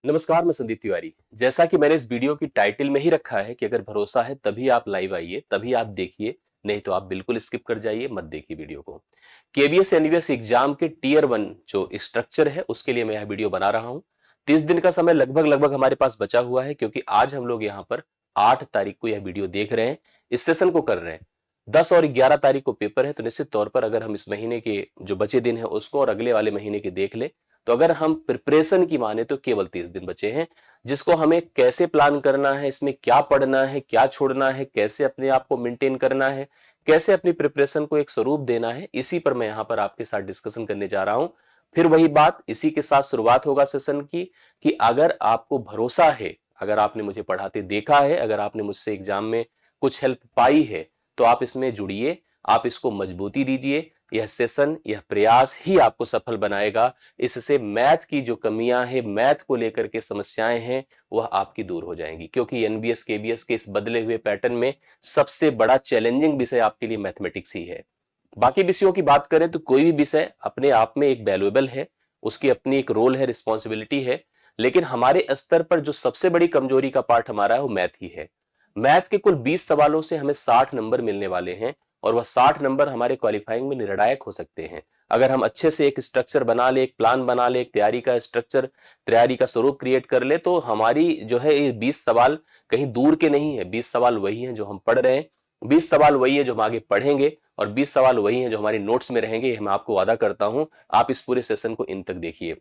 नमस्कार, मैं संदीप तिवारी। जैसा कि मैंने इस वीडियो की टाइटल में ही रखा है कि अगर भरोसा है तभी आप लाइव आइए, तभी आप देखिए, नहीं तो आप बिल्कुल स्किप कर जाइए, मत देखिए वीडियो को। केबीएस एनवीएस एग्जाम के टियर 1 जो स्ट्रक्चर है उसके लिए मैं यह वीडियो बना रहा हूं। 30 दिन का समय लगभग लगभग हमारे पास बचा हुआ है, क्योंकि आज हम लोग यहाँ पर 8 तारीख को यह वीडियो देख रहे हैं, इस सेशन को कर रहे हैं। 10 और 11 तारीख को पेपर है, तो निश्चित तौर पर अगर हम इस महीने के जो बचे दिन है उसको और अगले वाले महीने के देख ले, तो अगर हम प्रिपरेशन की माने तो केवल 30 दिन बचे हैं, जिसको हमें कैसे प्लान करना है, इसमें क्या पढ़ना है, क्या छोड़ना है, कैसे अपने आप को मेंटेन करना है, कैसे अपनी प्रिपरेशन को एक स्वरूप देना है, इसी पर मैं यहाँ पर आपके साथ डिस्कशन करने जा रहा हूं। फिर वही बात, इसी के साथ शुरुआत होगा सेशन की, कि अगर आपको भरोसा है, अगर आपने मुझे पढ़ाते देखा है, अगर आपने मुझसे एग्जाम में कुछ हेल्प पाई है, तो आप इसमें जुड़िए, आप इसको मजबूती दीजिए। यह सेशन, यह प्रयास ही आपको सफल बनाएगा। इससे मैथ की जो कमियां हैं, मैथ को लेकर के समस्याएं हैं, वह आपकी दूर हो जाएंगी, क्योंकि एनबीएस केबीएस के इस बदले हुए पैटर्न में सबसे बड़ा चैलेंजिंग विषय आपके लिए मैथमेटिक्स ही है। बाकी विषयों की बात करें तो कोई भी विषय अपने आप में एक वैल्यूएबल है, उसकी अपनी एक रोल है, रिस्पॉन्सिबिलिटी है, लेकिन हमारे स्तर पर जो सबसे बड़ी कमजोरी का पार्ट हमारा है वो मैथ ही है। मैथ के कुल 20 सवालों से हमें 60 नंबर मिलने वाले हैं, और वह 60 नंबर हमारे क्वालिफाइंग में निर्णायक हो सकते हैं। अगर हम अच्छे से एक स्ट्रक्चर बना ले, एक प्लान बना ले, एक तैयारी का स्ट्रक्चर, तैयारी का स्वरूप क्रिएट कर ले, तो हमारी जो है ये 20 सवाल कहीं दूर के नहीं है। 20 सवाल वही हैं जो हम पढ़ रहे हैं, 20 सवाल वही है जो हम आगे पढ़ेंगे, और 20 सवाल वही हैं जो हमारी नोट्स में रहेंगे। मैं आपको वादा करता हूं, आप इस पूरे सेशन को इन तक देखिए।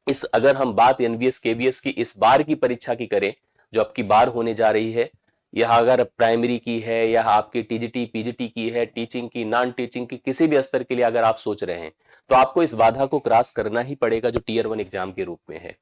इस अगर हम बात एनबीएस केबीएस की इस बार की परीक्षा की करें, जो आपकी बार होने जा रही है, यह अगर प्राइमरी की है या आपकी टीजीटी पीजीटी की है, टीचिंग की, नॉन टीचिंग की, किसी भी स्तर के लिए अगर आप सोच रहे हैं, तो आपको इस बाधा को क्रॉस करना ही पड़ेगा जो टीयर 1 एग्जाम के रूप में है।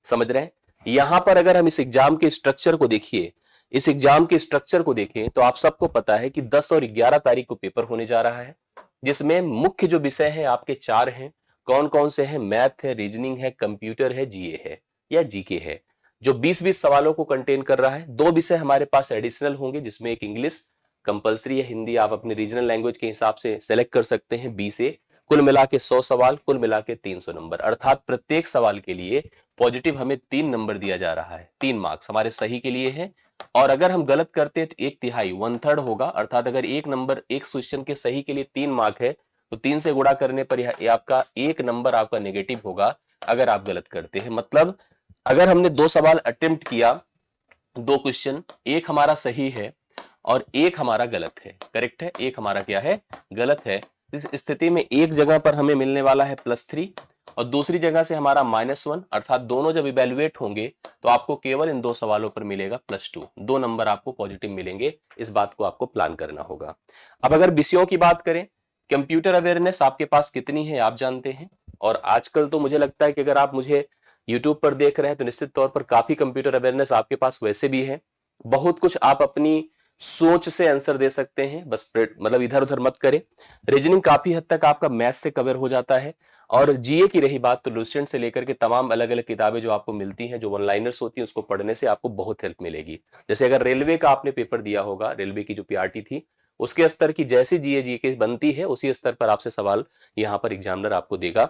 समझ रहे हैं? यहां पर अगर हम इस एग्जाम के स्ट्रक्चर को देखिए, इस एग्जाम के स्ट्रक्चर को देखें, तो आप सबको पता है कि 10 और 11 तारीख को पेपर होने जा रहा है, जिसमें मुख्य जो विषय है आपके 4 हैं। कौन कौन से हैं? मैथ है, रीजनिंग है, कंप्यूटर है, जीए है या जीके है, जो 20-20 सवालों को कंटेन कर रहा है। 2 विषय हमारे पास एडिशनल होंगे, जिसमें एक इंग्लिश कंपलसरी है, हिंदी आप अपने रीजनल लैंग्वेज के हिसाब से सेलेक्ट कर सकते हैं, 20 से कुल मिला के 100 सवाल, कुल मिला के 300 नंबर, अर्थात प्रत्येक सवाल के लिए पॉजिटिव हमें 3 नंबर दिया जा रहा है। 3 मार्क्स हमारे सही के लिए है, और अगर हम गलत करते हैं तो 1/3 1/3 होगा, अर्थात अगर एक नंबर एक क्वेश्चन के सही के लिए 3 मार्क है, तो 3 से गुणा करने पर यह आपका 1 नंबर आपका नेगेटिव होगा अगर आप गलत करते हैं। मतलब अगर हमने 2 सवाल अटेम्प्ट किया, 2 क्वेश्चन, एक हमारा सही है और एक हमारा गलत है, करेक्ट है, एक हमारा क्या है? गलत है। इस स्थिति में एक जगह पर हमें मिलने वाला है +3, और दूसरी जगह से हमारा -1, अर्थात दोनों जब इवेल्युएट होंगे तो आपको केवल इन 2 सवालों पर मिलेगा +2, 2 नंबर आपको पॉजिटिव मिलेंगे। इस बात को आपको प्लान करना होगा। अब अगर विषयों की बात करें, कंप्यूटर अवेयरनेस आपके पास कितनी है आप जानते हैं, और आजकल तो मुझे लगता है कि अगर आप मुझे यूट्यूब पर देख रहे हैं तो निश्चित तौर पर काफी कंप्यूटर अवेयरनेस आपके पास वैसे भी है। बहुत कुछ आप अपनी सोच से आंसर दे सकते हैं, बस मतलब इधर उधर मत करें। रीजनिंग काफी हद तक आपका मैथ से कवर हो जाता है, और जीए की रही बात तो लुसेंट से लेकर के तमाम अलग अलग किताबें जो आपको मिलती हैं, जो वन लाइनर्स होती हैं, उसको पढ़ने से आपको बहुत हेल्प मिलेगी। जैसे अगर रेलवे का आपने पेपर दिया होगा, रेलवे की जो पीआरटी थी, उसके स्तर की जैसी जीए जीके बनती है, उसी स्तर पर आपसे सवाल यहाँ पर एग्जामिनर आपको देगा।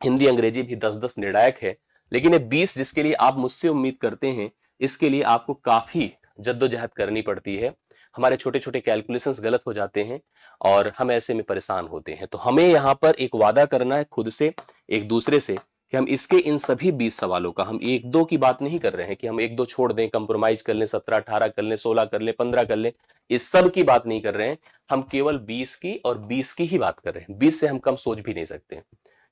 हिंदी अंग्रेजी भी 10-10 निर्णायक है, लेकिन ये 20 जिसके लिए आप मुझसे उम्मीद करते हैं, इसके लिए आपको काफी जद्दोजहद करनी पड़ती है। हमारे छोटे छोटे कैलकुलेशंस गलत हो जाते हैं, और हम ऐसे में परेशान होते हैं। तो हमें यहाँ पर एक वादा करना है खुद से, एक दूसरे से, कि हम इसके इन सभी 20 सवालों का, हम 1-2 की बात नहीं कर रहे हैं कि हम 1-2 छोड़ दें, कंप्रोमाइज कर लें, 17-18 कर लें, 16 कर लें, 15 कर लें, इस सब की बात नहीं कर रहे हैं। हम केवल 20 की और 20 की ही बात कर रहे हैं। 20 से हम कम सोच भी नहीं सकते,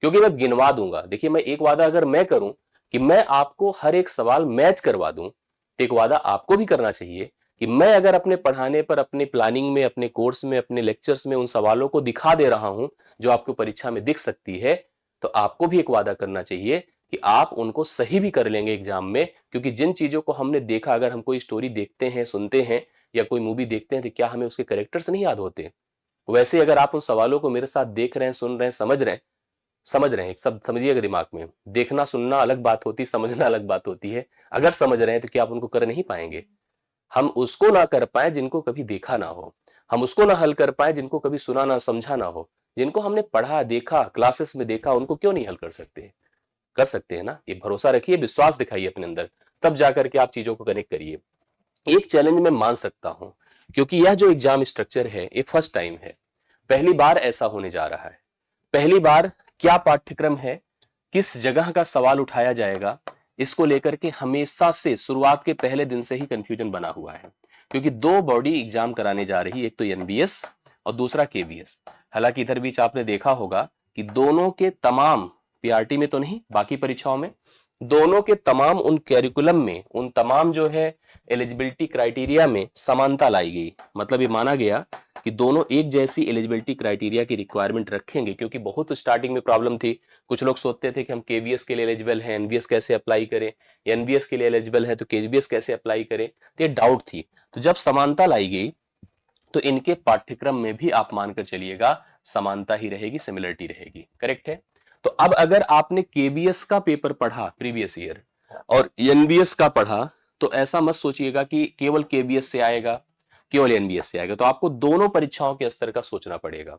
क्योंकि मैं गिनवा दूंगा। देखिए, मैं एक वादा अगर मैं करूं कि मैं आपको हर एक सवाल मैच करवा दूं, तो एक वादा आपको भी करना चाहिए कि मैं अगर अपने पढ़ाने पर, अपने प्लानिंग में, अपने कोर्स में, अपने लेक्चर्स में उन सवालों को दिखा दे रहा हूं जो आपको परीक्षा में दिख सकती है, तो आपको भी एक वादा करना चाहिए कि आप उनको सही भी कर लेंगे एग्जाम में। क्योंकि जिन चीजों को हमने देखा, अगर हम कोई स्टोरी देखते हैं, सुनते हैं, या कोई मूवी देखते हैं, तो क्या हमें उसके कैरेक्टर्स नहीं याद होते? वैसे अगर आप उन सवालों को मेरे साथ देख रहे हैं, सुन रहे हैं, समझ रहे हैं, सब समझिएगा दिमाग में। देखना सुनना अलग बात होती, समझना अलग बात होती है। अगर समझ रहे हैं तो क्या आप उनको कर नहीं पाएंगे? हम उसको ना कर पाए जिनको कभी देखा ना हो, हम उसको ना हल कर पाए जिनको कभी सुना ना समझा ना हो। जिनको हमने पढ़ा देखा, क्लासेस में देखा, उनको क्यों नहीं हल कर सकते? कर सकते हैं ना, ये भरोसा रखिए, विश्वास दिखाइए अपने अंदर, तब जाकर के आप चीजों को कनेक्ट करिए। एक चैलेंज मैं मान सकता हूं, क्योंकि यह जो एग्जाम स्ट्रक्चर है ये फर्स्ट टाइम है, पहली बार ऐसा होने जा रहा है। पहली बार क्या पाठ्यक्रम है, किस जगह का सवाल उठाया जाएगा, इसको लेकर के हमेशा से शुरुआत के पहले दिन से ही कंफ्यूजन बना हुआ है। क्योंकि दो बॉडी एग्जाम कराने जा रही है, एक तो एनबीएस और दूसरा केबीएस। हालांकि इधर बीच आपने देखा होगा कि दोनों के तमाम, पीआरटी में तो नहीं, बाकी परीक्षाओं में दोनों के तमाम उन कैरिकुलम में, उन तमाम जो है एलिजिबिलिटी क्राइटेरिया में समानता लाई गई। मतलब ये माना गया कि दोनों एक जैसी एलिजिबिलिटी क्राइटेरिया की रिक्वायरमेंट रखेंगे, क्योंकि बहुत स्टार्टिंग में प्रॉब्लम थी। कुछ लोग सोचते थे कि हम केवीएस के लिए एलिजिबल हैं, एनवीएस कैसे अप्लाई करें, एनवीएस के लिए एलिजिबल है तो केवीएस कैसे अप्लाई करें, तो ये डाउट थी। तो जब समानता लाई गई तो इनके पाठ्यक्रम में भी आप मानकर चलिएगा समानता ही रहेगी, सिमिलरिटी रहेगी। करेक्ट है। तो अब अगर आपने केबीएस का पेपर पढ़ा प्रीवियस ईयर और एनबीएस का पढ़ा, तो ऐसा मत सोचिएगा कि केवल केबीएस से आएगा, केवल एनबीएस से आएगा। तो आपको दोनों परीक्षाओं के स्तर का सोचना पड़ेगा।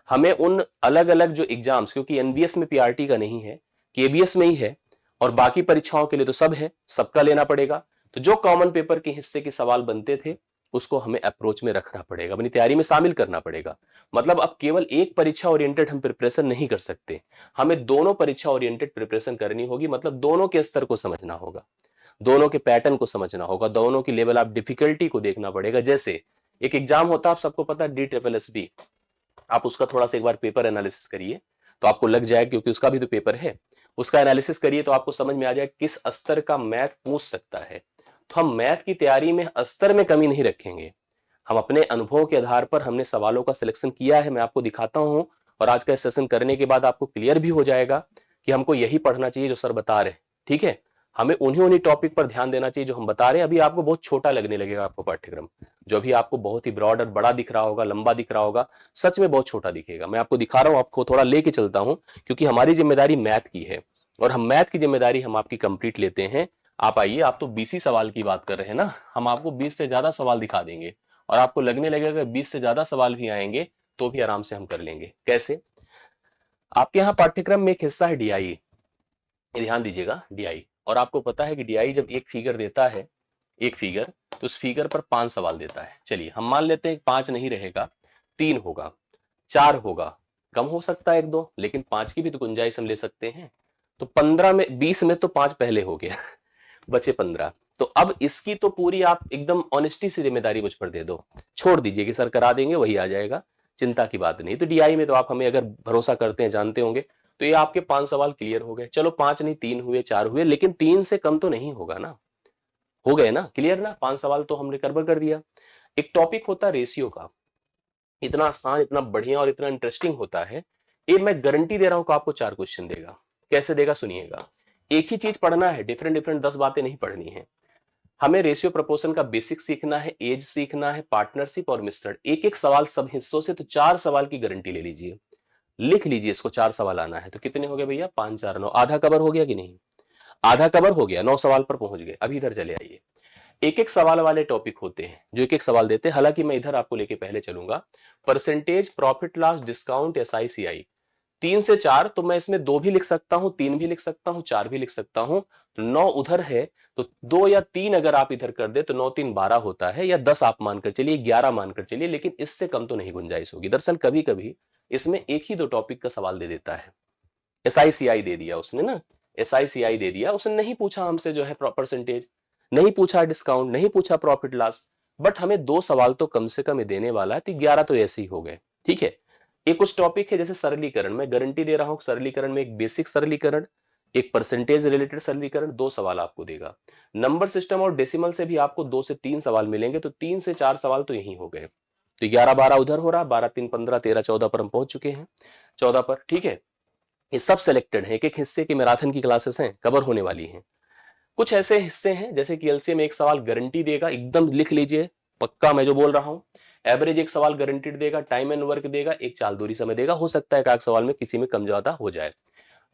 हमें उन अलग अलग जो एग्जाम्स, क्योंकि एनबीएस में पीआरटी का नहीं है, केबीएस में ही है, और बाकी परीक्षाओं के लिए तो सब है, सबका लेना पड़ेगा। तो जो कॉमन पेपर के हिस्से के सवाल बनते थे उसको हमें अप्रोच में रखना पड़ेगा, अपनी तैयारी में शामिल करना पड़ेगा। मतलब अब केवल एक परीक्षा ओरिएंटेड हम प्रिपरेशन नहीं कर सकते, हमें दोनों परीक्षा ओरिएंटेड प्रिपरेशन करनी होगी। मतलब दोनों के स्तर को समझना होगा, दोनों के पैटर्न को समझना होगा, दोनों की लेवल ऑफ डिफिकल्टी को देखना पड़ेगा। जैसे एक एग्जाम होता है, आप सबको पता है, DSSS, आप उसका थोड़ा सा एक बार पेपर एनालिसिस करिए तो आपको लग जाए, क्योंकि उसका भी तो पेपर है, उसका एनालिसिस करिए तो आपको समझ में आ जाए किस स्तर का मैथ पूछ सकता है। तो हम मैथ की तैयारी में स्तर में कमी नहीं रखेंगे, हम अपने अनुभव के आधार पर हमने सवालों का सिलेक्शन किया है, मैं आपको दिखाता हूं। और आज का सेशन करने के बाद आपको क्लियर भी हो जाएगा कि हमको यही पढ़ना चाहिए जो सर बता रहे हैं। ठीक है, हमें उन्हीं उन्हीं टॉपिक पर ध्यान देना चाहिए जो हम बता रहे हैं। अभी आपको बहुत छोटा लगने लगेगा आपको पाठ्यक्रम, जो भी आपको बहुत ही ब्रॉड और बड़ा दिख रहा होगा, लंबा दिख रहा होगा, सच में बहुत छोटा दिखेगा। मैं आपको दिखा रहा हूं, आपको थोड़ा लेके चलता हूं, क्योंकि हमारी जिम्मेदारी मैथ की है और हम मैथ की जिम्मेदारी हम आपकी कंप्लीट लेते हैं। आप आइए, आप तो 20 ही सवाल की बात कर रहे हैं ना, हम आपको 20 से ज्यादा सवाल दिखा देंगे और आपको लगने लगेगा 20 से ज्यादा सवाल भी आएंगे तो भी आराम से हम कर लेंगे। कैसे? आपके यहाँ पाठ्यक्रम में एक हिस्सा है डीआई, ध्यान दीजिएगा, डीआई। और आपको पता है कि डीआई जब एक फिगर देता है, एक फिगर, तो उस फिगर पर 5 सवाल देता है। चलिए हम मान लेते हैं 5 नहीं रहेगा, 3 होगा, 4 होगा, कम हो सकता है 1-2, लेकिन 5 की भी तो गुंजाइश हम ले सकते हैं। तो 15 में, 20 में तो 5 पहले हो गया, बचे 15। तो अब इसकी तो पूरी आप एकदम ऑनेस्टी से जिम्मेदारी मुझ पर दे दो, छोड़ दीजिए कि सर करा देंगे वही आ जाएगा, चिंता की बात नहीं। तो डीआई में तो आप हमें अगर भरोसा करते हैं, जानते होंगे, तो ये आपके 5 सवाल क्लियर हो गए। चलो 5 नहीं, 3 हुए, 4 हुए, लेकिन 3 से कम तो नहीं होगा ना, हो गए ना क्लियर ना, 5 सवाल तो हमने कवर कर दिया। एक टॉपिक होता है रेशियो का, इतना आसान, इतना बढ़िया और इतना इंटरेस्टिंग होता है। ये मैं गारंटी दे रहा हूं कि आपको 4 क्वेश्चन देगा। कैसे देगा सुनिएगा। एक ही चीज पढ़ना है, डिफरेंट डिफरेंट 10 बातें नहीं पढ़नी है। हमें रेशियो प्रोपोर्शन का बेसिक सीखना है, एज सीखना है, पार्टनरशिप और मिश्रण। एक एक सवाल सब हिस्सों से, तो 4 सवाल की गारंटी ले लीजिए, लिख लीजिए इसको। 4 सवाल आना है तो कितने हो गए भैया, 5 4 9, आधा कवर हो गया कि नहीं? आधा कवर हो गया, 9 सवाल पर पहुंच गए। अभी इधर चले आइए, एक एक सवाल वाले टॉपिक होते हैं जो एक एक सवाल देते हैं। हालांकि मैं इधर आपको लेके पहले चलूंगा, percentage, profit loss, discount, SICI, 3 से 4, तो मैं इसमें 2 भी लिख सकता हूं, 3 भी लिख सकता हूं, 4 भी लिख सकता हूं। तो 9 उधर है, तो 2 या 3 अगर आप इधर कर दे तो 9 3 12 होता है, या 10 आप मानकर चलिए, 11 मानकर चलिए, लेकिन इससे कम तो नहीं गुंजाइश होगी। दरअसल कभी कभी इसमें एक ही 2 टॉपिक का सवाल दे देता है। SICI दे दिया उसने ना, SICI दे दिया उसने, नहीं पूछा हमसे जो है परसेंटेज, नहीं पूछा डिस्काउंट, नहीं पूछा प्रॉफिट लॉस, बट हमें 2 सवाल तो कम से कम देने वाला है, तो 11 तो ऐसे ही हो गए। ठीक है। एक कुछ टॉपिक है जैसे सरलीकरण, मैं गारंटी दे रहा हूं सरलीकरण में एक बेसिक सरलीकरण, एक परसेंटेज रिलेटेड सरलीकरण, 2 सवाल आपको देगा। नंबर सिस्टम और डेसिमल से भी आपको 2 से 3 सवाल मिलेंगे, तो 3 से 4 सवाल तो यही हो गए। तो 11 12 उधर हो रहा, 12 3 15 13 14 पर हम पहुंच चुके हैं, 14 पर। ठीक है, ये सब सिलेक्टेड है, एक एक हिस्से की मैराथन की क्लासेस हैं, कवर होने वाली हैं। कुछ ऐसे हिस्से हैं जैसे कि एलसीएम एक सवाल गारंटी देगा, एकदम लिख लीजिए, पक्का मैं जो बोल रहा हूं। एवरेज एक सवाल गारंटीड देगा, टाइम एंड वर्क देगा, एक चाल दूरी समय देगा। हो सकता है एक सवाल में किसी में कम ज्यादा हो जाए,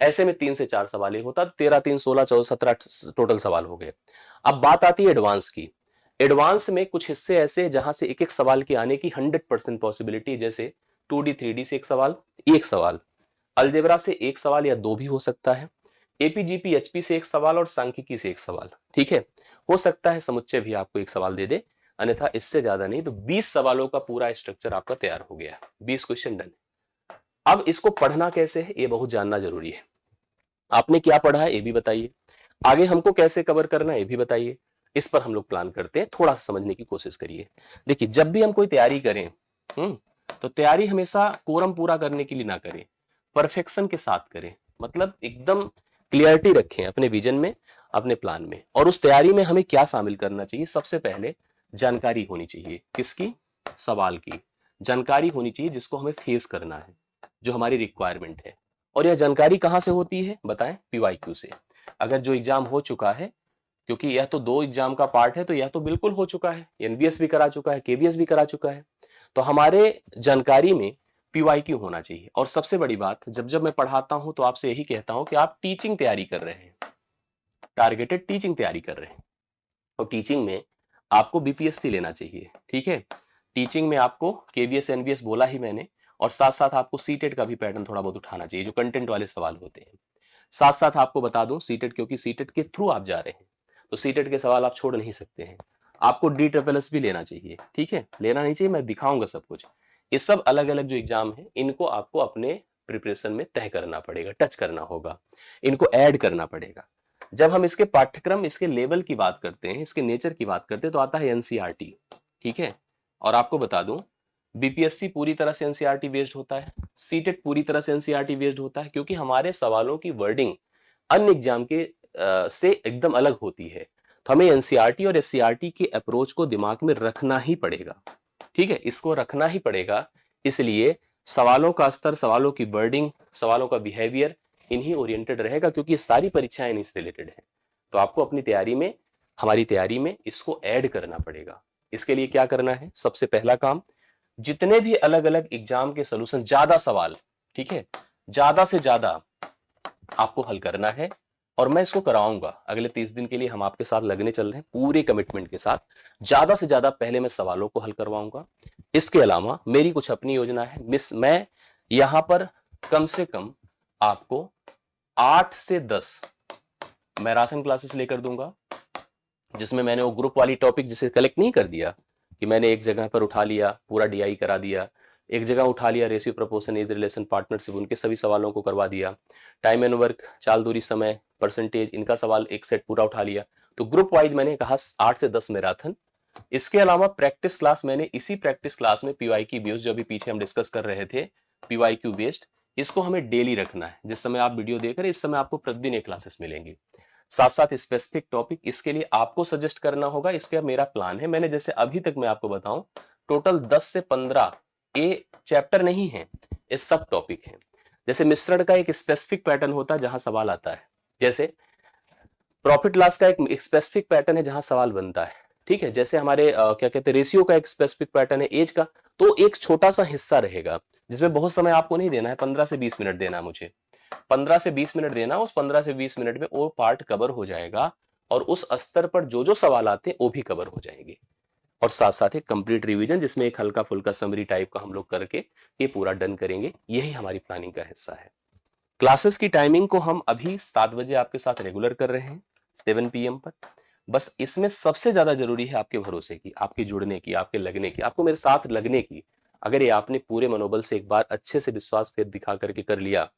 ऐसे में 3 से 4 सवाल ही होता, 13 3 16 14 17 टोटल सवाल हो गए। अब बात आती है एडवांस की। एडवांस में कुछ हिस्से ऐसे हैं जहां से एक एक सवाल की आने की 100% पॉसिबिलिटी, जैसे 2D 3D से एक सवाल, अलजेब्रा से एक सवाल या 2 भी हो सकता है, एपीजीपी एचपी से एक सवाल और सांख्यिकी से एक सवाल, ठीक है। हो सकता है समुच्चय भी आपको एक सवाल दे दे, अन्यथा इससे ज्यादा नहीं। तो 20 सवालों का पूरा स्ट्रक्चर आपका तैयार हो गया, 20 क्वेश्चन डन। अब इसको पढ़ना कैसे है ये बहुत जानना जरूरी है। आपने क्या पढ़ा है ये भी बताइए, आगे हमको कैसे कवर करना है ये भी बताइए। इस पर हम लोग प्लान करते हैं, थोड़ा सा समझने की कोशिश करिए। देखिए, जब भी हम कोई तैयारी करें, तो तैयारी हमेशा कोरम पूरा करने के लिए ना करें, परफेक्शन के साथ करें। मतलब एकदम क्लियरिटी रखें अपने विजन में, अपने प्लान में। और उस तैयारी में हमें क्या शामिल करना चाहिए? सबसे पहले जानकारी होनी चाहिए। किसकी? सवाल की जानकारी होनी चाहिए, जिसको हमें फेस करना है, जो हमारी रिक्वायरमेंट है। और यह जानकारी कहां से होती है बताएं? पीवाईक्यू से। अगर जो एग्जाम हो चुका है, क्योंकि यह तो 2 एग्जाम का पार्ट है, तो यह तो बिल्कुल हो चुका है, एनबीएस भी करा चुका है, केबीएस भी करा चुका है। तो हमारे जानकारी में पीवाईक्यू होना चाहिए। और सबसे बड़ी बात, जब जब मैं पढ़ाता हूं तो आपसे यही कहता हूं कि आप टीचिंग तैयारी कर रहे हैं, टारगेटेड टीचिंग तैयारी कर रहे हैं। और टीचिंग में आपको बीपीएससी लेना चाहिए, ठीक है। टीचिंग में आपको केबीएस एनबीएस बोला ही मैंने, और साथ साथ आपको सीटेट का भी पैटर्न थोड़ा बहुत उठाना चाहिए, जो कंटेंट वाले सवाल होते हैं। साथ साथ आपको बता दूं, सीटेट, क्योंकि सीटेट के थ्रू आप जा रहे हैं, तो सीटेट के सवाल आप छोड़ नहीं सकते हैं। आपको डी ट्रिपल एस भी लेना चाहिए, ठीक है। लेना नहीं चाहिए, मैं दिखाऊंगा सब कुछ। ये सब अलग अलग जो एग्जाम है, इनको आपको अपने प्रिपरेशन में तय करना पड़ेगा, टच करना होगा, इनको ऐड करना पड़ेगा। जब हम इसके पाठ्यक्रम, इसके लेवल की बात करते हैं, इसके नेचर की बात करते हैं, तो आता है एनसीईआरटी, ठीक है। और आपको बता दूं, बीपीएससी पूरी तरह से एनसीईआरटी बेस्ड होता है, सीटेट पूरी तरह से एनसीईआरटी बेस्ड होता है, क्योंकि हमारे सवालों की वर्डिंग अन्य एग्जाम के से एकदम अलग होती है। तो हमें एनसीईआरटी और एससीईआरटी के अप्रोच को दिमाग में रखना ही पड़ेगा, ठीक है। इसको रखना ही पड़ेगा। इसलिए सवालों का स्तर, सवालों की वर्डिंग, सवालों का बिहेवियर इन्हीं ओरिएंटेड रहेगा, क्योंकि ये सारी परीक्षाएं इन्हीं से रिलेटेड है। तो आपको अपनी तैयारी में, हमारी तैयारी में इसको ऐड करना पड़ेगा। इसके लिए क्या करना है? सबसे पहला काम, जितने भी अलग अलग एग्जाम के सोल्यूशन, ज्यादा सवाल, ठीक है, ज्यादा से ज्यादा आपको हल करना है। और मैं इसको कराऊंगा। अगले 30 दिन के लिए हम आपके साथ लगने चल रहे हैं पूरे कमिटमेंट के साथ। ज्यादा से ज्यादा पहले मैं सवालों को हल करवाऊंगा। इसके अलावा मेरी कुछ अपनी योजना है। मैं यहां पर कम से कम आपको 8 से 10 मैराथन क्लासेस लेकर दूंगा, जिसमें मैंने वो ग्रुप वाली टॉपिक जिसे कलेक्ट नहीं कर दिया, कि मैंने एक जगह पर उठा लिया, पूरा डीआई करा दिया, एक जगह उठा लिया ratio, proportion, age relation, partnership, उनके सभी सवालों को करवा दिया। टाइम एंड वर्क, चाल दूरी, समय, परसेंटेज, इनका सवाल एक सेट पूरा उठा लिया। तो ग्रुप वाइज मैंने कहा 8 से 10 मैराथन। इसके अलावा प्रैक्टिस क्लास, मैंने इसी प्रैक्टिस क्लास में पीवाईक्यू बेस्ड, जो अभी पीछे हम डिस्कस कर रहे थे, पीवाईक्यू बेस्ड, इसको हमें डेली रखना है। जिस समय आप वीडियो देख रहे हैं, इस समय आपको प्रतिदिन एक क्लासेस मिलेंगी। साथ साथ स्पेसिफिक टॉपिक, इसके लिए आपको सजेस्ट करना होगा। इसका मेरा प्लान है, मैंने जैसे अभी तक मैं आपको बताऊं, टोटल 10 से 15 ये चैप्टर नहीं है, ये सब टॉपिक है। जैसे मिश्रण का एक स्पेसिफिक पैटर्न होता है जहां सवाल आता है, जैसे प्रॉफिट लॉस का एक स्पेसिफिक पैटर्न है जहां सवाल बनता है, ठीक है। जैसे हमारे क्या कहते हैं, रेशियो का एक स्पेसिफिक पैटर्न है, एज का। तो एक छोटा सा हिस्सा रहेगा जिसमें बहुत समय आपको नहीं देना है, 15 से 20 मिनट देना है मुझे, 15 से 20 मिनट देना। उस 15 से 20 मिनट में वो पार्ट कवर हो जाएगा, और उस स्तर पर जो जो सवाल आते हैं वो भी कवर हो जाएंगे। और साथ साथ एक कंप्लीट रिवीजन, जिसमें एक हल्का फुल्का समरी टाइप का हम लोग करके ये पूरा डन करेंगे। यही हमारी प्लानिंग का हिस्सा है। क्लासेस की टाइमिंग को हम अभी 7 बजे आपके साथ रेगुलर कर रहे हैं, 7 PM पर। बस इसमें सबसे ज्यादा जरूरी है आपके भरोसे की, आपके जुड़ने की, आपके लगने की, आपको मेरे साथ लगने की। अगर ये आपने पूरे मनोबल से एक बार अच्छे से विश्वास पे दिखा करके कर लिया,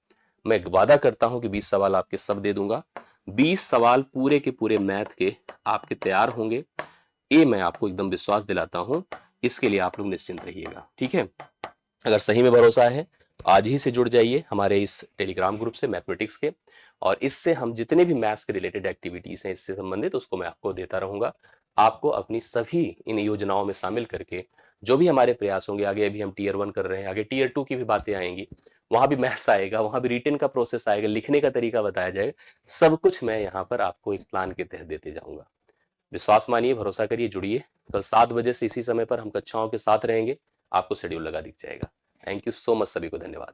मैं वादा करता हूं कि 20 सवाल आपके सब दे दूंगा। 20 सवाल पूरे के पूरे मैथ के आपके तैयार होंगे, ये मैं आपको एकदम विश्वास दिलाता हूं। इसके लिए आप लोग निश्चिंत रहिएगा, ठीक है। अगर सही में भरोसा है तो आज ही से जुड़ जाइए हमारे इस टेलीग्राम ग्रुप से, मैथमेटिक्स के। और इससे हम जितने भी मैथ्स के रिलेटेड एक्टिविटीज हैं इससे संबंधित, उसको मैं आपको देता रहूंगा। आपको अपनी सभी इन योजनाओं में शामिल करके जो भी हमारे प्रयास होंगे, आगे अभी हम टीयर 1 कर रहे हैं, आगे टीयर 2 की भी बातें आएंगी, वहां भी मैथ्स आएगा, वहां भी रिटन का प्रोसेस आएगा, लिखने का तरीका बताया जाएगा। सब कुछ मैं यहाँ पर आपको एक प्लान के तहत देते जाऊंगा। विश्वास मानिए, भरोसा करिए, जुड़िए। कल 7 बजे से इसी समय पर हम कक्षाओं के साथ रहेंगे, आपको शेड्यूल लगा दिख जाएगा। थैंक यू सो मच, सभी को धन्यवाद।